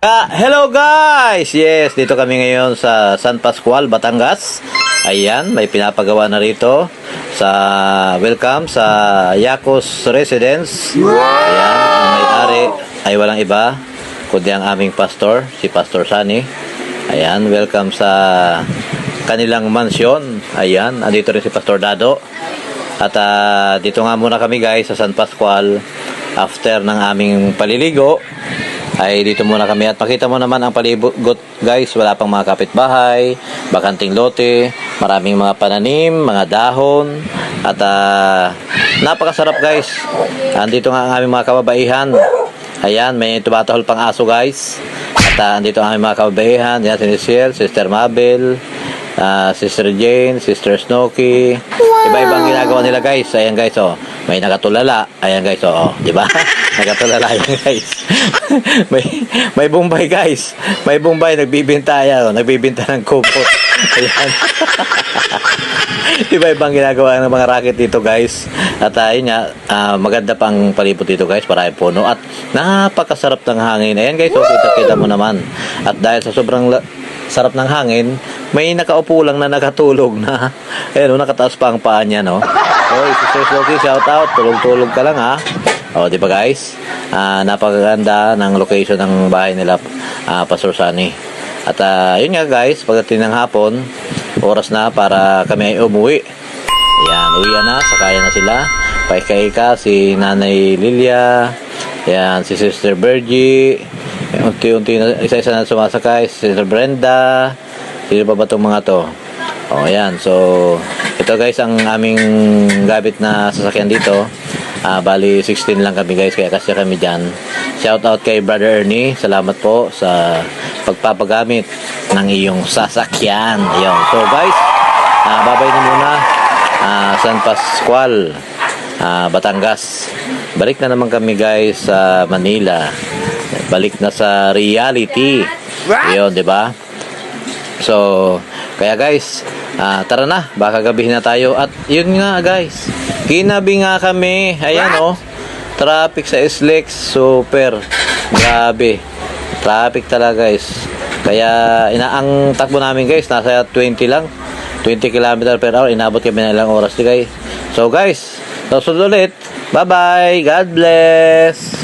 Hello guys! Yes, dito kami ngayon sa San Pascual, Batangas. Ayan, may pinapagawa na rito sa welcome sa Yakos Residence. Ayan, ang may-ari ay walang iba kundi ang aming pastor, si Pastor Sunny. Ayan, welcome sa kanilang mansyon. Ayan, andito rin si Pastor Dado. At dito nga muna kami guys sa San Pascual after ng aming paliligo. Ay dito muna kami at makita mo naman ang palibot guys, wala pang mga kapitbahay, bakanting lote, maraming mga pananim, mga dahon at napakasarap guys. Andito nga ang aming mga kababaihan. Ayan, may tumatahol pang aso guys. At andito ang aming mga kababaihan. Yan si Michelle, Sister Mabel, Sister Jane, Sister Snooki. Iba-ibang ginagawa nila guys. Ayan guys, oh. May nakatulala. Ayan guys, oh. Di ba? Nakatulala yan guys. may Bombay guys. May Bombay nagbibinta yan, oh. Nagbibinta ng kupot. Ayan. Iba-ibang ginagawa ng mga racket dito guys. At yun nga, maganda pang palibot dito guys, maraming puno at napakasarap ng hangin. Ayan guys, so kita mo naman. At dahil sa sobrang sarap ng hangin, may nakaupo lang na nakatulog na. Ayan, nakataas pa ang paa niya, no? Oy, Sister Loki, shout out. Tulog-tulog ka lang, ha? O, di ba guys? Napakaganda ng location ng bahay nila, Pastor Sunny. At yun nga guys, pagdating ng hapon, oras na para kami ay umuwi. Ayan, uwian na, sakaya na sila. Paika-ika, si Nanay Lilia, ayan, si Sister Bergie, unti-unti na, isa-isa na sumasakay, si Sister Brenda, sino pa ba itong mga to? O, ayan, so, ito guys, ang aming gamit na sasakyan dito. Bali, 16 lang kami guys, kaya kasi kami dyan. Shout out kay Brother Ernie, salamat po sa pagpapagamit ng iyong sasakyan. Ayun. So guys, babay na muna. San Pascual, Batangas. Balik na naman kami guys sa Manila. Balik na sa reality. Ayun, di ba? So, kaya guys, tara na, baka gabihin na tayo. At yun nga guys, kinabi nga kami. Ayan oh, traffic sa SLEX, super grabe. Traffic talaga guys. Kaya ang takbo namin guys, nasa 20 lang, 20 km per hour. Inabot kami na ilang oras di guys. So guys, susunod ulit. Bye bye, God bless.